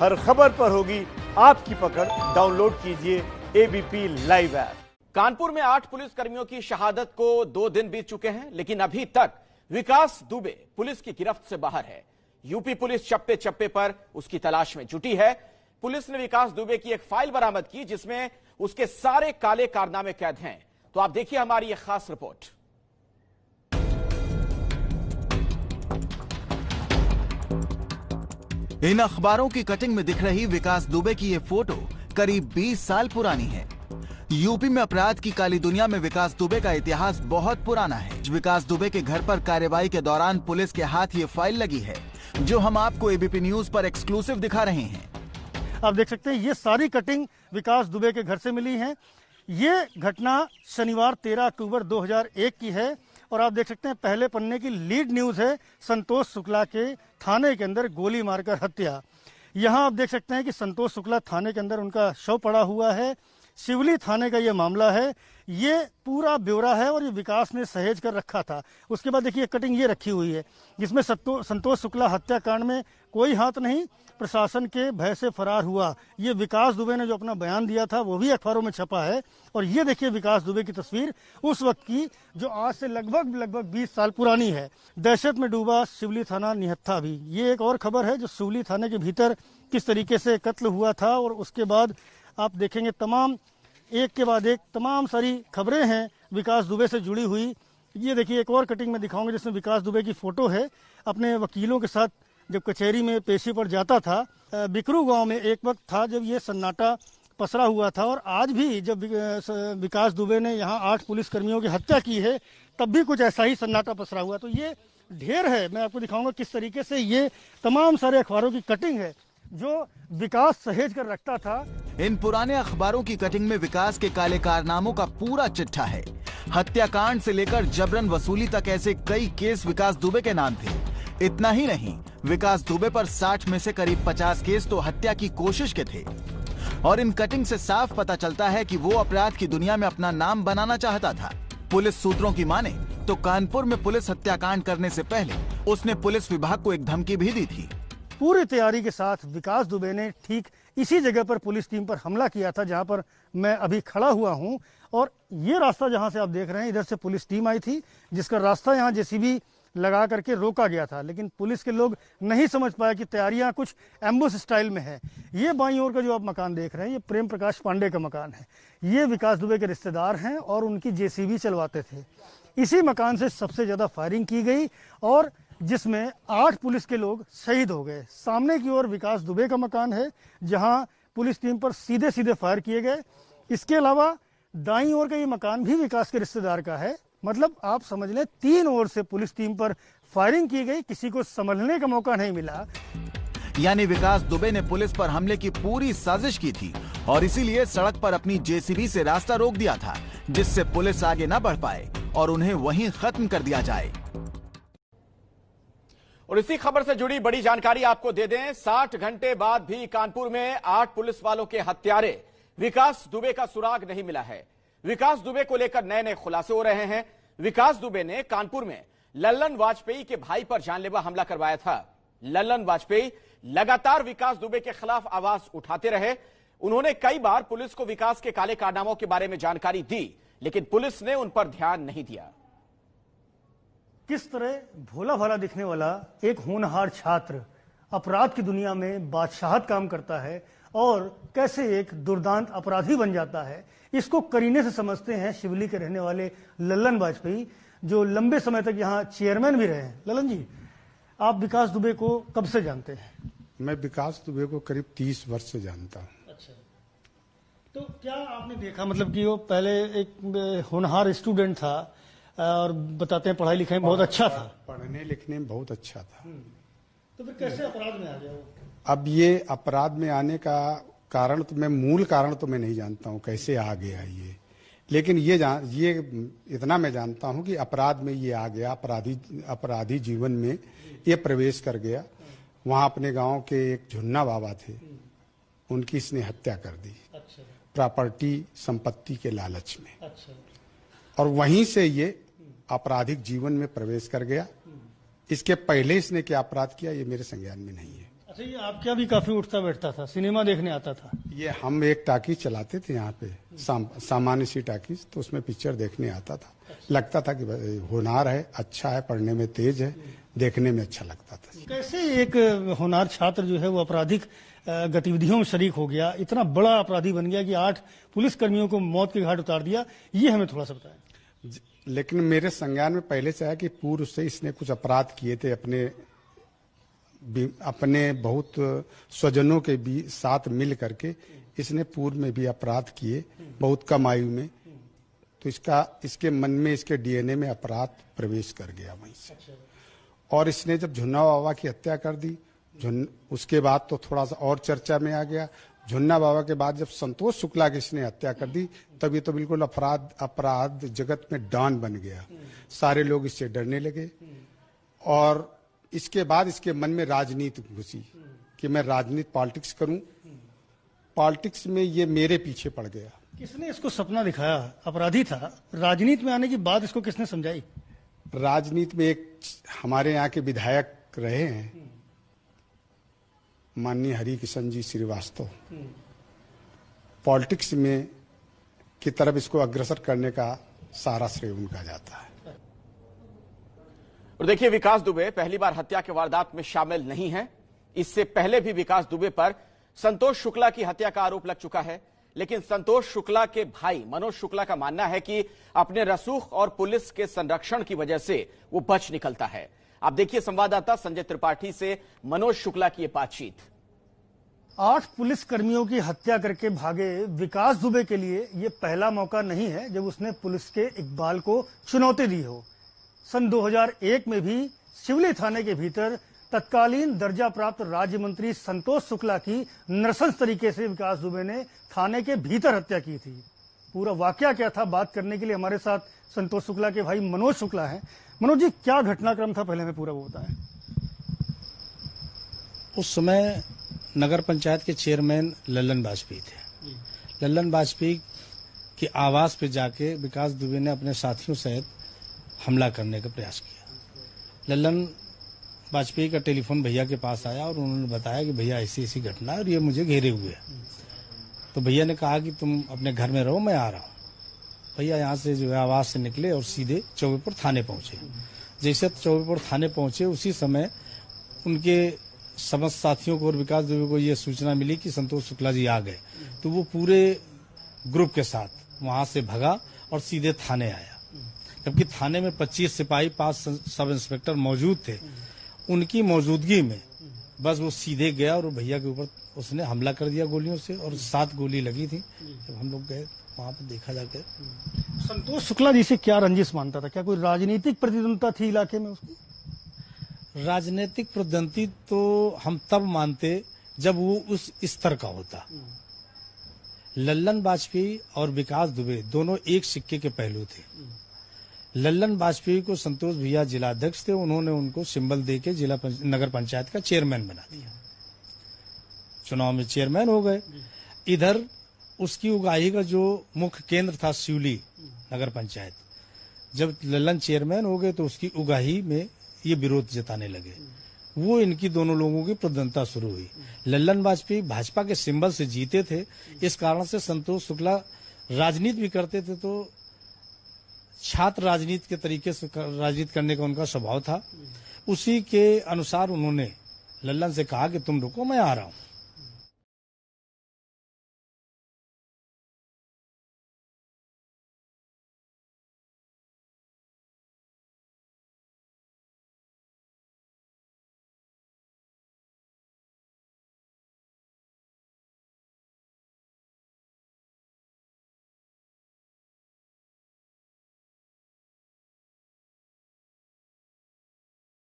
हर खबर पर होगी आपकी पकड़। डाउनलोड कीजिए एबीपी लाइव ऐप। कानपुर में 8 पुलिस कर्मियों की शहादत को 2 दिन बीत चुके हैं, लेकिन अभी तक विकास दुबे पुलिस की गिरफ्त से बाहर है। यूपी पुलिस चप्पे चप्पे पर उसकी तलाश में जुटी है। पुलिस ने विकास दुबे की एक फाइल बरामद की जिसमें उसके सारे काले कारनामे कैद हैं। तो आप देखिए हमारी यह खास रिपोर्ट। इन अखबारों की कटिंग में दिख रही विकास दुबे की ये फोटो करीब 20 साल पुरानी है। यूपी में अपराध की काली दुनिया में विकास दुबे का इतिहास बहुत पुराना है। विकास दुबे के घर पर कार्रवाई के दौरान पुलिस के हाथ ये फाइल लगी है, जो हम आपको एबीपी न्यूज पर एक्सक्लूसिव दिखा रहे हैं। आप देख सकते हैं ये सारी कटिंग विकास दुबे के घर से मिली है। ये घटना शनिवार 13 अक्टूबर 2001 की है और आप देख सकते हैं पहले पन्ने की लीड न्यूज है संतोष शुक्ला के थाने के अंदर गोली मारकर हत्या। यहाँ आप देख सकते हैं कि संतोष शुक्ला थाने के अंदर उनका शव पड़ा हुआ है। शिवली थाने का ये मामला है। ये पूरा ब्यौरा है और ये विकास ने सहेज कर रखा था। उसके बाद देखिए कटिंग ये रखी हुई है जिसमें संतोष शुक्ला हत्याकांड में कोई हाथ नहीं, प्रशासन के भय से फरार हुआ। ये विकास दुबे ने जो अपना बयान दिया था वो भी अखबारों में छपा है। और ये देखिए विकास दुबे की तस्वीर उस वक्त की जो आज से लगभग 20 साल पुरानी है। दहशत में डूबा शिवली थाना निहत्था भी। ये एक और खबर है जो शिवली थाने के भीतर किस तरीके से कत्ल हुआ था। और उसके बाद आप देखेंगे तमाम एक के बाद एक तमाम सारी खबरें हैं विकास दुबे से जुड़ी हुई। ये देखिए एक और कटिंग में दिखाऊंगा जिसमें विकास दुबे की फोटो है। अपने वकीलों के साथ जब कचहरी में पेशी पर जाता था, बिकरू गांव में एक वक्त था जब ये सन्नाटा पसरा हुआ था। और आज भी जब विकास दुबे ने यहाँ 8 पुलिसकर्मियों की हत्या की है तब भी कुछ ऐसा ही सन्नाटा पसरा हुआ। तो ये ढेर है, मैं आपको दिखाऊंगा किस तरीके से ये तमाम सारे अखबारों की कटिंग है जो विकास सहेज कर रखता था। इन पुराने अखबारों की कटिंग में विकास के काले कारनामों का पूरा चिट्ठा है। हत्याकांड से लेकर जबरन वसूली तक ऐसे कई केस विकास दुबे के नाम थे। इतना ही नहीं, विकास दुबे पर 60 में से करीब 50 केस तो हत्या की कोशिश के थे। और इन कटिंग से साफ पता चलता है कि वो अपराध की दुनिया में अपना नाम बनाना चाहता था। पुलिस सूत्रों की माने तो कानपुर में पुलिस हत्याकांड करने से पहले उसने पुलिस विभाग को एक धमकी भी दी थी। पूरी तैयारी के साथ विकास दुबे ने ठीक इसी जगह पर पुलिस टीम पर हमला किया था जहां पर मैं अभी खड़ा हुआ हूं। और ये रास्ता जहां से आप देख रहे हैं इधर से पुलिस टीम आई थी जिसका रास्ता यहां जेसीबी लगा करके रोका गया था। लेकिन पुलिस के लोग नहीं समझ पाए कि तैयारियां कुछ एम्बुश स्टाइल में है। ये बाईं ओर का जो आप मकान देख रहे हैं ये प्रेम प्रकाश पांडे का मकान है। ये विकास दुबे के रिश्तेदार हैं और उनकी जेसीबी चलवाते थे। इसी मकान से सबसे ज्यादा फायरिंग की गई और जिसमें 8 पुलिस के लोग शहीद हो गए। सामने की ओर विकास दुबे का मकान है जहां पुलिस टीम पर सीधे सीधे फायर किए गए। इसके अलावा दाईं ओर का ये मकान भी विकास के रिश्तेदार का है। मतलब आप समझ लें 3 ओर से पुलिस टीम पर फायरिंग की गई, किसी को संभलने का मौका नहीं मिला। यानी विकास दुबे ने पुलिस पर हमले की पूरी साजिश की थी और इसीलिए सड़क पर अपनी जेसीबी से रास्ता रोक दिया था जिससे पुलिस आगे न बढ़ पाए और उन्हें वहीं खत्म कर दिया जाए। और इसी खबर से जुड़ी बड़ी जानकारी आपको दे दें। 60 घंटे बाद भी कानपुर में 8 पुलिस वालों के हत्यारे विकास दुबे का सुराग नहीं मिला है। विकास दुबे को लेकर नए नए खुलासे हो रहे हैं। विकास दुबे ने कानपुर में लल्लन वाजपेयी के भाई पर जानलेवा हमला करवाया था। लल्लन वाजपेयी लगातार विकास दुबे के खिलाफ आवाज उठाते रहे। उन्होंने कई बार पुलिस को विकास के काले कारनामों के बारे में जानकारी दी, लेकिन पुलिस ने उन पर ध्यान नहीं दिया। किस तरह भोला भाला दिखने वाला एक होनहार छात्र अपराध की दुनिया में बादशाहत काम करता है और कैसे एक दुर्दांत अपराधी बन जाता है, इसको करीने से समझते हैं शिवली के रहने वाले लल्लन वाजपेयी जो लंबे समय तक यहाँ चेयरमैन भी रहे हैं। लल्लन जी, आप विकास दुबे को कब से जानते हैं? मैं विकास दुबे को करीब 30 वर्ष से जानता हूँ। अच्छा, तो क्या आपने देखा मतलब कि वो पहले एक होनहार स्टूडेंट था और बताते हैं पढ़ाई लिखाई में बहुत अच्छा था, पढ़ने लिखने में बहुत अच्छा था, तो फिर कैसे अपराध में आ गया वो? अब ये अपराध में आने का कारण तो मैं मूल कारण तो मैं नहीं जानता हूँ कैसे आ गया ये, लेकिन ये इतना मैं जानता हूँ कि अपराध में ये आ गया, अपराधी जीवन में ये प्रवेश कर गया। वहाँ अपने गांव के एक झुन्ना बाबा थे, उनकी इसने हत्या कर दी। अच्छा, प्रॉपर्टी संपत्ति के लालच में। अच्छा, और वहीं से ये आपराधिक जीवन में प्रवेश कर गया। इसके पहले इसने क्या अपराध किया ये मेरे संज्ञान में नहीं है। अच्छा, ये आपके भी काफी उठता बैठता था, सिनेमा देखने आता था? ये हम एक टाकीज चलाते थे यहाँ पे, सामान्य सी टाकीज, तो उसमें पिक्चर देखने आता था। लगता था कि होनहार है, अच्छा है, पढ़ने में तेज है, देखने में अच्छा लगता था। कैसे एक होनहार छात्र जो है वो आपराधिक गतिविधियों में शरीक हो गया, इतना बड़ा अपराधी बन गया कि 8 पुलिसकर्मियों को मौत के घाट उतार दिया, ये हमें थोड़ा सा बताएं। लेकिन मेरे संज्ञान में पहले से है कि पूर्व से इसने कुछ अपराध किए थे, अपने बहुत स्वजनों के भी साथ मिल करके इसने पूर्व में भी अपराध किए, बहुत कम आयु में। तो इसके मन में, इसके डीएनए में अपराध प्रवेश कर गया वहीं से। और इसने जब झुन्ना बाबा की हत्या कर दी, उसके बाद तो थोड़ा सा और चर्चा में आ गया। झुन्ना बाबा के बाद जब संतोष शुक्ला की इसने हत्या कर दी, तब ये तो बिल्कुल अपराध जगत में डॉन बन गया। सारे लोग इससे डरने लगे और इसके बाद इसके मन में राजनीति घुसी कि मैं राजनीति, पॉलिटिक्स करूं। पॉलिटिक्स में ये मेरे पीछे पड़ गया। किसने इसको सपना दिखाया? अपराधी था, राजनीति में आने की बात इसको किसने समझाई? राजनीति में एक हमारे यहाँ के विधायक रहे हैं, माननीय हरिकिशन जी श्रीवास्तव, पॉलिटिक्स में की तरफ इसको अग्रसर करने का सारा श्रेय उनका जाता है। और देखिए, विकास दुबे पहली बार हत्या के वारदात में शामिल नहीं है। इससे पहले भी विकास दुबे पर संतोष शुक्ला की हत्या का आरोप लग चुका है। लेकिन संतोष शुक्ला के भाई मनोज शुक्ला का मानना है कि अपने रसूख और पुलिस के संरक्षण की वजह से वो बच निकलता है। आप देखिए संवाददाता संजय त्रिपाठी से मनोज शुक्ला की ये बातचीत। 8 पुलिस कर्मियों की हत्या करके भागे विकास दुबे के लिए ये पहला मौका नहीं है जब उसने पुलिस के इकबाल को चुनौती दी हो। सन 2001 में भी शिवली थाने के भीतर तत्कालीन दर्जा प्राप्त राज्य मंत्री संतोष शुक्ला की नृशंस तरीके से विकास दुबे ने थाने के भीतर हत्या की थी। पूरा वाकया क्या था, बात करने के लिए हमारे साथ संतोष शुक्ला के भाई मनोज शुक्ला हैं। मनोज जी, क्या घटनाक्रम था, पहले में पूरा वो बताएं। उस समय नगर पंचायत के चेयरमैन लल्लन वाजपेयी थे। लल्लन वाजपेयी के आवास पे जाके विकास दुबे ने अपने साथियों सहित हमला करने का प्रयास किया। लल्लन वाजपेयी का टेलीफोन भैया के पास आया और उन्होंने बताया कि भैया ऐसी ऐसी घटना है और ये मुझे घेरे हुए है। तो भैया ने कहा कि तुम अपने घर में रहो, मैं आ रहा हूँ। भैया यहाँ से जो है आवास से निकले और सीधे चौबेपुर थाने पहुंचे। जैसे चौबेपुर थाने पहुंचे उसी समय उनके समस्त साथियों को और विकास दुबे को ये सूचना मिली कि संतोष शुक्ला जी आ गए। तो वो पूरे ग्रुप के साथ वहां से भगा और सीधे थाने आया। जबकि थाने में 25 सिपाही, 5 सब इंस्पेक्टर मौजूद थे। उनकी मौजूदगी में बस वो सीधे गया और भैया के ऊपर उसने हमला कर दिया गोलियों से और 7 गोली लगी थी। जब हम लोग गए वहां पर देखा जाके। संतोष शुक्ला जी से क्या रंजिश मानता था? क्या कोई राजनीतिक प्रतिद्वंदता थी इलाके में उसकी? राजनीतिक प्रतिद्वंदी तो हम तब मानते जब वो उस स्तर का होता। लल्लन वाजपेयी और विकास दुबे दोनों एक सिक्के के पहलू थे। लल्लन वाजपेयी को संतोष भैया जिलाध्यक्ष थे, उन्होंने उनको सिंबल देके नगर पंचायत का चेयरमैन बना दिया। चुनाव में चेयरमैन हो गए। इधर उसकी उगाही का जो मुख्य केंद्र था शिवली नगर पंचायत, जब लल्लन चेयरमैन हो गए तो उसकी उगाही में ये विरोध जताने लगे। वो इनकी दोनों लोगों की प्रतिद्वंदता शुरू हुई। लल्लन वाजपेयी भाजपा के सिंबल से जीते थे, इस कारण से संतोष शुक्ला राजनीति भी करते थे तो छात्र राजनीति के तरीके से राजनीति करने का उनका स्वभाव था। उसी के अनुसार उन्होंने लल्लन से कहा कि तुम रुको, मैं आ रहा हूं।